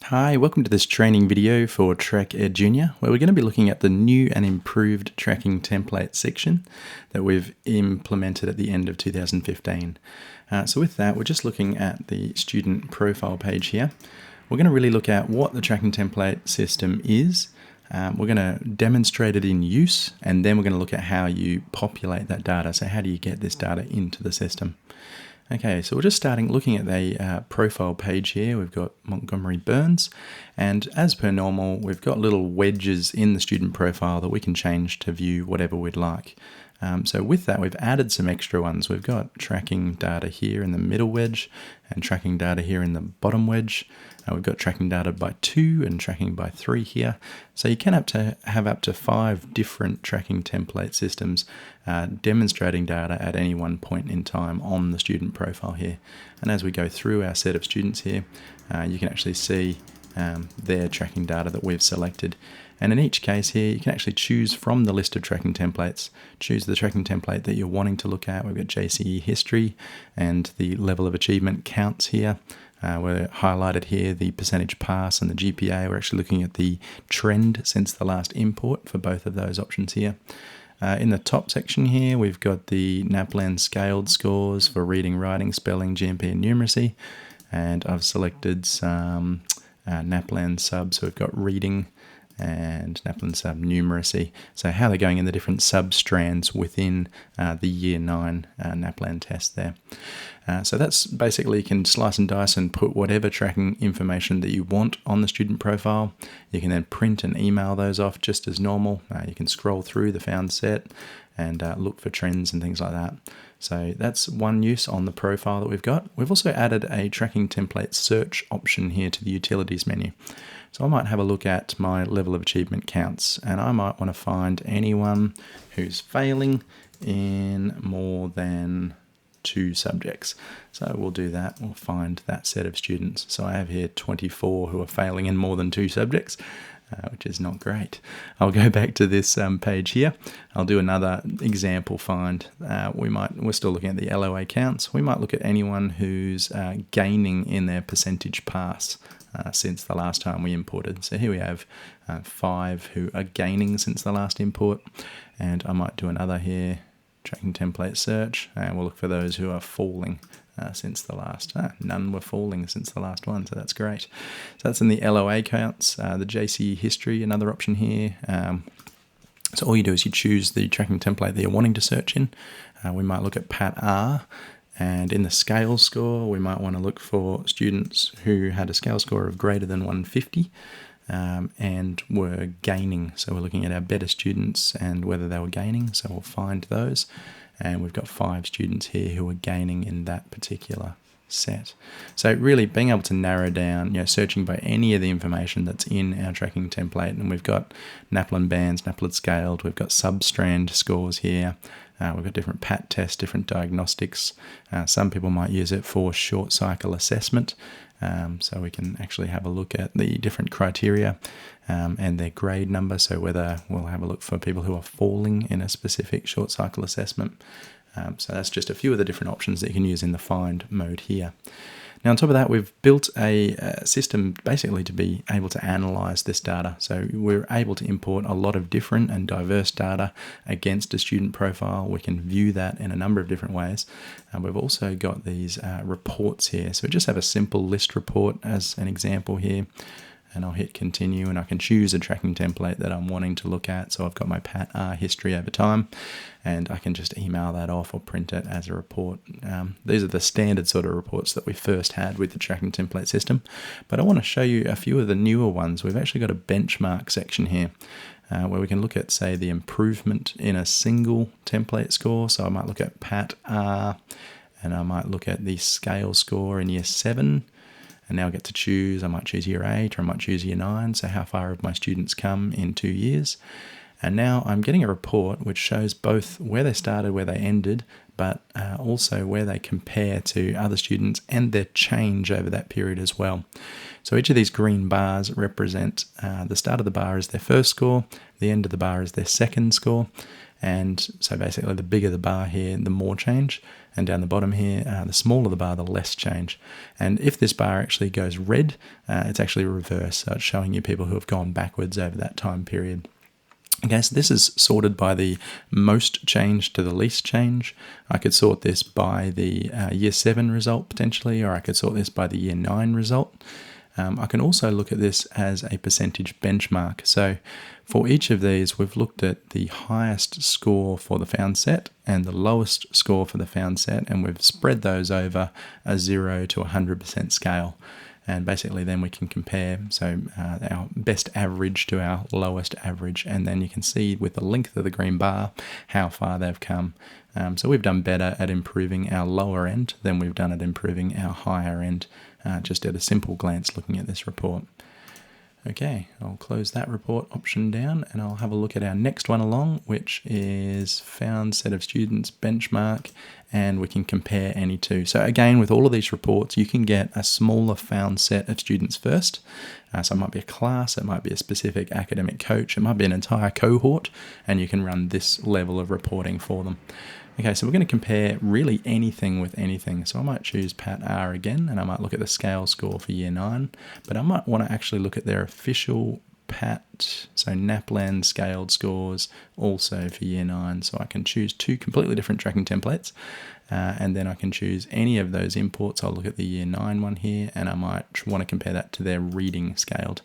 Hi, welcome to this training video for TrackEd Junior, where we're going to be looking at the new and improved tracking template section that we've implemented at the end of 2015. So with that, we're just looking at the student profile page here. We're going to really look at what the tracking template system is. We're going to demonstrate it in use, and then we're going to look at how you populate that data. So how do you get this data into the system? Okay, so we're just looking at the profile page here. We've got Montgomery Burns, and as per normal, we've got little wedges in the student profile that we can change to view whatever we'd like. So with that, we've added some extra ones. We've got tracking data here in the middle wedge and tracking data here in the bottom wedge. We've got tracking data by 2 and tracking by 3 here. So you can have up to 5 different tracking template systems demonstrating data at any one point in time on the student profile here. And as we go through our set of students here, you can actually see their tracking data that we've selected. And in each case here, you can actually choose from the list of tracking templates, choose the tracking template that you're wanting to look at. We've got JCE history and the level of achievement counts here. We're highlighted here the percentage pass and the GPA. We're actually looking at the trend since the last import for both of those options here. In the top section here, we've got the NAPLAN scaled scores for reading, writing, spelling, GMP and numeracy. And I've selected some NAPLAN subs. So we've got reading and NAPLAN sub numeracy. So how they're going in the different sub-strands within the Year 9 NAPLAN test there. So that's basically, you can slice and dice and put whatever tracking information that you want on the student profile. You can then print and email those off just as normal. You can scroll through the found set and look for trends and things like that. So that's one use on the profile that we've got. We've also added a tracking template search option here to the utilities menu. So I might have a look at my level of achievement counts, and I might want to find anyone who's failing in more than 2 subjects. So we'll do that. We'll find that set of students. So I have here 24 who are failing in more than 2 subjects, which is not great. I'll go back to this page here. I'll do another example find. We're still looking at the LOA counts. We might look at anyone who's gaining in their percentage pass since the last time we imported. So here we have 5 who are gaining since the last import, and I might do another here, tracking template search, and we'll look for those who are falling since the last. None were falling since the last one, so that's great. So that's in the LOA counts. The JCE history, another option here. So all you do is you choose the tracking template that you're wanting to search in. We might look at Pat R, and in the scale score, we might want to look for students who had a scale score of greater than 150 and were gaining. So we're looking at our better students and whether they were gaining. So we'll find those. And we've got 5 students here who are gaining in that particular set. So really being able to narrow down, searching by any of the information that's in our tracking template. And we've got NAPLAN bands, NAPLAN scaled, we've got sub-strand scores here. We've got different PAT tests, different diagnostics. Some people might use it for short cycle assessment. So we can actually have a look at the different criteria and their grade number. So whether we'll have a look for people who are falling in a specific short cycle assessment. So that's just a few of the different options that you can use in the find mode here. Now on top of that, we've built a system basically to be able to analyze this data. So we're able to import a lot of different and diverse data against a student profile. We can view that in a number of different ways. We've also got these reports here. So we just have a simple list report as an example here. And I'll hit continue, and I can choose a tracking template that I'm wanting to look at. So I've got my Pat R history over time, and I can just email that off or print it as a report. These are the standard sort of reports that we first had with the tracking template system. But I want to show you a few of the newer ones. We've actually got a benchmark section here where we can look at, say, the improvement in a single template score. So I might look at Pat R, and I might look at the scale score in Year 7. And now I get to choose, I might choose Year 8 or I might choose Year 9, so how far have my students come in 2 years. And now I'm getting a report which shows both where they started, where they ended, but also where they compare to other students and their change over that period as well. So each of these green bars represent the start of the bar is their first score, the end of the bar is their second score, And so basically the bigger the bar here, the more change. And down the bottom here, the smaller the bar, the less change. And if this bar actually goes red, it's actually reverse. So it's showing you people who have gone backwards over that time period. Okay, so this is sorted by the most change to the least change. I could sort this by the year 7 result potentially, or I could sort this by the year 9 result. I can also look at this as a percentage benchmark. So for each of these, we've looked at the highest score for the found set and the lowest score for the found set, and we've spread those over a 0 to 100% scale. And basically then we can compare our best average to our lowest average, and then you can see with the length of the green bar how far they've come. So we've done better at improving our lower end than we've done at improving our higher end, just at a simple glance looking at this report. Okay, I'll close that report option down and I'll have a look at our next one along, which is found set of students benchmark, and we can compare any two. So again, with all of these reports, you can get a smaller found set of students first. So it might be a class, it might be a specific academic coach, it might be an entire cohort, and you can run this level of reporting for them. Okay, so we're going to compare really anything with anything. So I might choose Pat R again, and I might look at the scale score for year 9, but I might want to actually look at their official Pat, so NAPLAN scaled scores also for year 9. So I can choose 2 completely different tracking templates, and then I can choose any of those imports. I'll look at the year 9 one here, and I might want to compare that to their reading scaled.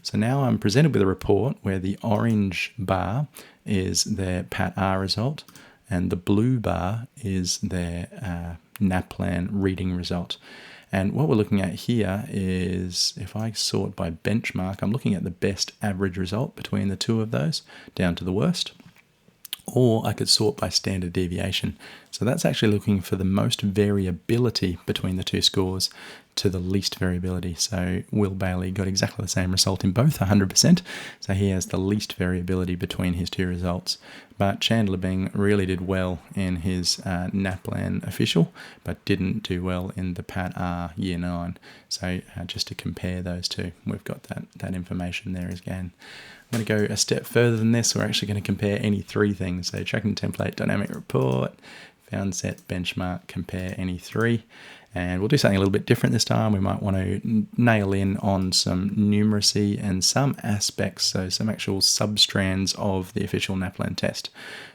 So now I'm presented with a report where the orange bar is their Pat R result, and the blue bar is their NAPLAN reading result. And what we're looking at here is, if I sort by benchmark, I'm looking at the best average result between the two of those, down to the worst. Or I could sort by standard deviation. So that's actually looking for the most variability between the two scores to the least variability. So Will Bailey got exactly the same result in both, 100%. So he has the least variability between his two results. But Chandler Bing really did well in his NAPLAN official, but didn't do well in the Pat R year 9. So just to compare those two, we've got that information there again. I'm going to go a step further than this. We're actually going to compare any 3 things. So tracking template, dynamic report, found set, benchmark, compare any 3. And we'll do something a little bit different this time. We might want to nail in on some numeracy and some aspects, so some actual substrands of the official NAPLAN test.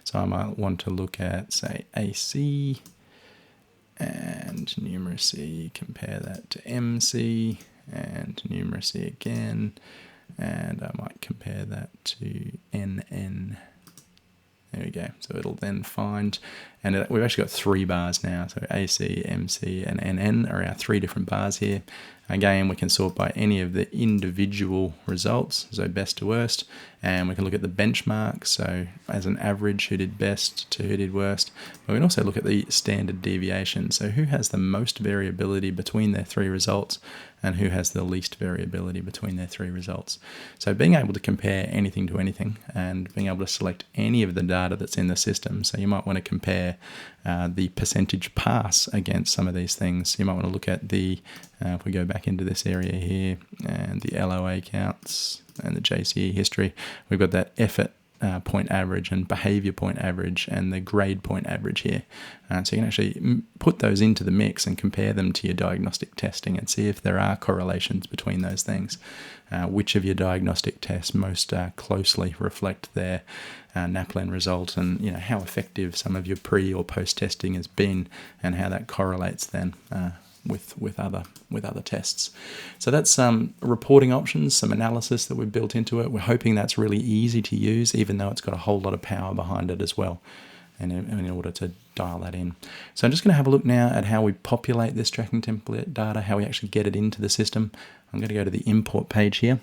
So I might want to look at, say, AC and numeracy, compare that to MC and numeracy again. And I might compare that to NN. There we go. So it'll then find, and we've actually got 3 bars now. So AC, MC, and NN are our 3 different bars here. Again, we can sort by any of the individual results, so best to worst, and we can look at the benchmark, so as an average, who did best to who did worst. But we can also look at the standard deviation, so who has the most variability between their 3 results and who has the least variability between their 3 results. So being able to compare anything to anything and being able to select any of the data that's in the system. So you might want to compare the percentage pass against some of these things. You might want to look at the, if we go back into this area here, and the LOA counts and the JCE history, we've got that effort point average and behavior point average and the grade point average here. So you can actually put those into the mix and compare them to your diagnostic testing and see if there are correlations between those things. Which of your diagnostic tests most closely reflect their NAPLAN result, and how effective some of your pre or post testing has been, and how that correlates then with other tests. So that's some reporting options, some analysis that we've built into it. We're hoping that's really easy to use, even though it's got a whole lot of power behind it as well, and in order to dial that in. So I'm just going to have a look now at how we populate this tracking template data, how we actually get it into the system. I'm going to go to the import page here.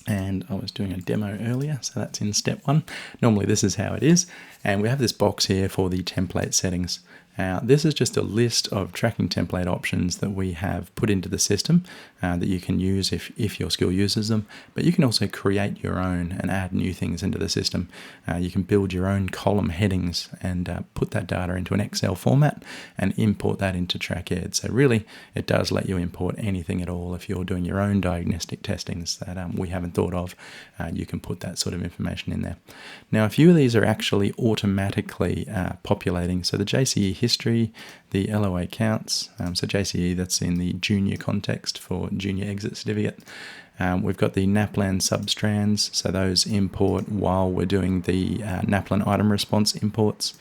And I was doing a demo earlier, so that's in step 1. Normally this is how it is, and we have this box here for the template settings. This is just a list of tracking template options that we have put into the system that you can use if your school uses them, but you can also create your own and add new things into the system. You can build your own column headings and put that data into an Excel format and import that into TrackEd. So really, it does let you import anything at all. If you're doing your own diagnostic testings that we haven't thought of, you can put that sort of information in there. Now, a few of these are actually automatically populating. So the JCE history, the LOA counts, so JCE, that's in the junior context for junior exit certificate. We've got the NAPLAN substrands, so those import while we're doing the NAPLAN item response imports.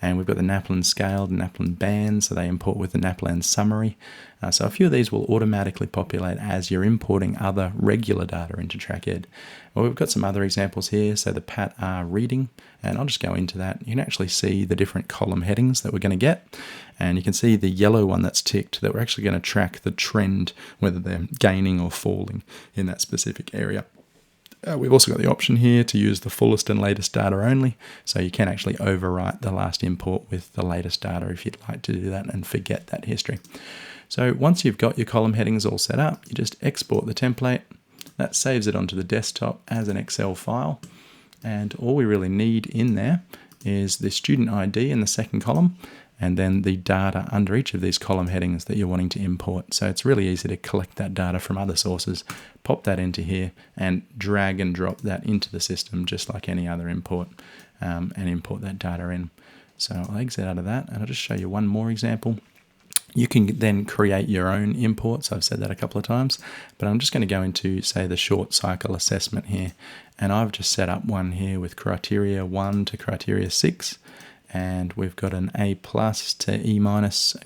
And we've got the NAPLAN scaled and NAPLAN band, so they import with the NAPLAN summary. So a few of these will automatically populate as you're importing other regular data into TrackEd. Well, we've got some other examples here, so the PAT-R reading, and I'll just go into that. You can actually see the different column headings that we're going to get, and you can see the yellow one that's ticked that we're actually going to track the trend, whether they're gaining or falling in that specific area. We've also got the option here to use the fullest and latest data only, so you can actually overwrite the last import with the latest data if you'd like to do that and forget that history. So once you've got your column headings all set up, you just export the template. That saves it onto the desktop as an Excel file, and all we really need in there is the student ID in the second column, and then the data under each of these column headings that you're wanting to import. So it's really easy to collect that data from other sources, pop that into here, and drag and drop that into the system just like any other import, and import that data in. So I'll exit out of that, and I'll just show you one more example. You can then create your own imports. I've said that a couple of times, but I'm just going to go into, say, the short cycle assessment here, and I've just set up one here with criteria 1 to criteria 6. And we've got an A+ to E-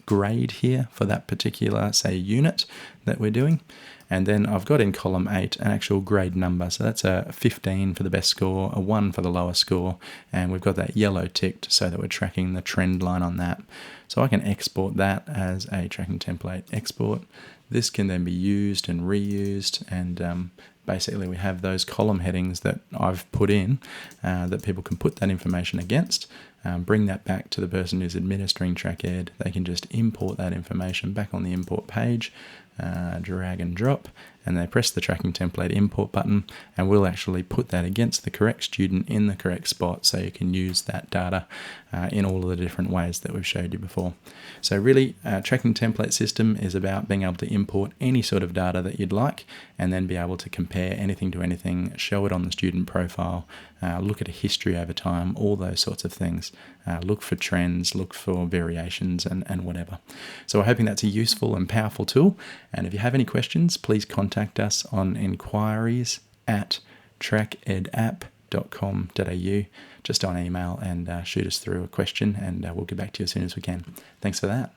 grade here for that particular, say, unit that we're doing. And then I've got in column 8 an actual grade number. So that's a 15 for the best score, a 1 for the lowest score, and we've got that yellow ticked so that we're tracking the trend line on that. So I can export that as a tracking template export. This can then be used and reused, and basically we have those column headings that I've put in that people can put that information against, bring that back to the person who's administering TrackEd. They can just import that information back on the import page, drag and drop, and they press the tracking template import button, and we'll actually put that against the correct student in the correct spot, so you can use that data in all of the different ways that we've showed you before. So really, tracking template system is about being able to import any sort of data that you'd like, and then be able to compare anything to anything, show it on the student profile, look at a history over time, all those sorts of things. Look for trends, look for variations, and whatever. So we're hoping that's a useful and powerful tool. And if you have any questions, please contact us on inquiries@trackedapp.com.au, just on email, and shoot us through a question, and we'll get back to you as soon as we can. Thanks for that.